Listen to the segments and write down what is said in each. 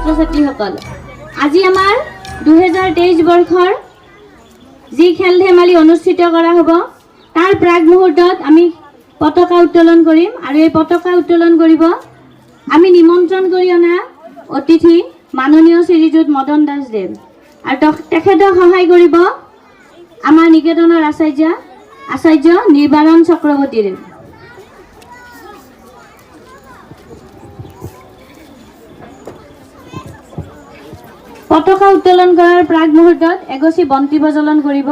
ছাত্ৰ ছাত্ৰীসকল, আজি আমাৰ 2023 বৰ্ষৰ যি খেল ধেমালি অনুষ্ঠিত কৰা হ'ব তাৰ প্ৰাক মুহূৰ্তত আমি পতাকা উত্তোলন কৰিম আৰু এই পতাকা উত্তোলন কৰিব আমি নিমন্ত্ৰণ কৰি অনা অতিথি মাননীয় শ্ৰীযুত মদন দাসদেৱ আৰু তেখেতক সহায় কৰিব আমাৰ নিকেতনৰ আচাৰ্য নিৰ্বাৰণ চক্ৰৱৰ্তীৰে। পতাকা উত্তোলন কৰাৰ প্ৰাক মুহূৰ্তত এগছি বন্তি প্ৰজ্বলন কৰিব।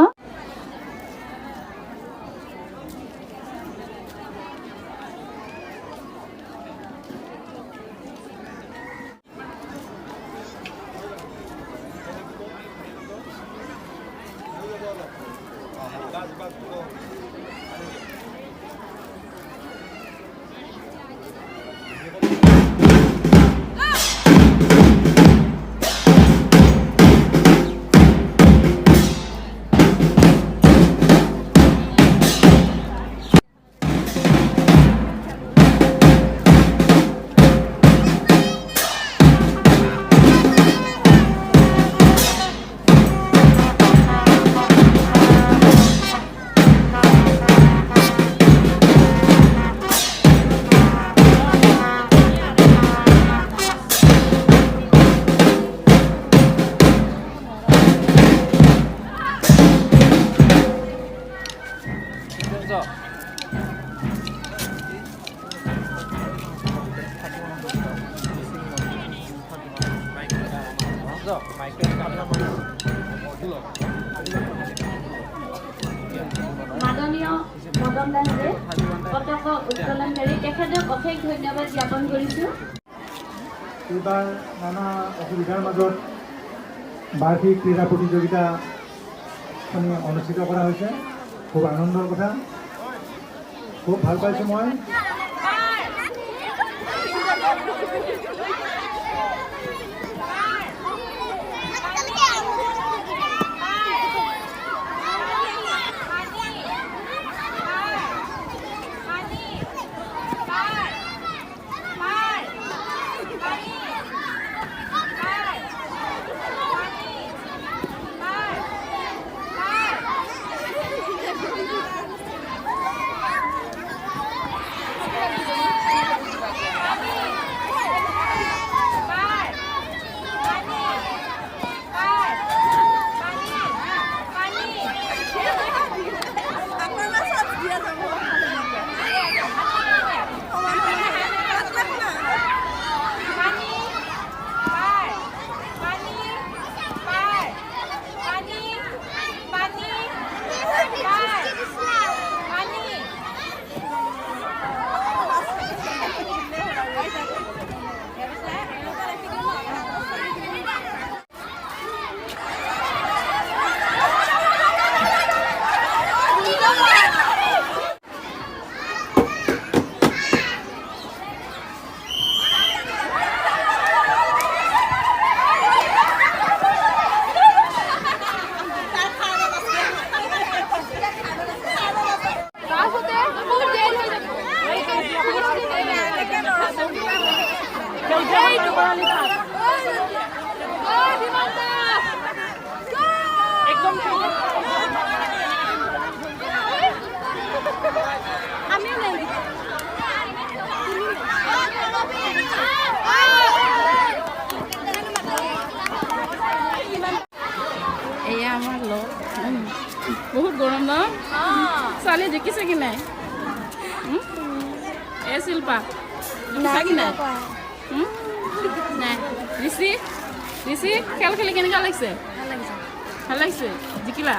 মাননীয় মদন দাসদেৱ পতাকা উত্তোলনকাৰী তেখেতক অশেষ ধন্যবাদ জ্ঞাপন কৰিছোঁ। এইবাৰ নানা অসুবিধাৰ মাজত বাৰ্ষিক ক্ৰীড়া প্ৰতিযোগিতা অনুষ্ঠিত কৰা হৈছে। খুব আনন্দৰ কথা, খুব ভাল পাইছোঁ মই। এয়া আমাৰ লগ বহুত গৰম ন? ছোৱালী দেখিছে কি নাই? এ শিল্পা দেখিছা কি নাই? নাই ঋষি খেল খেলি কেনেকুৱা লাগিছে? ভাল লাগিছে। জিকিলা?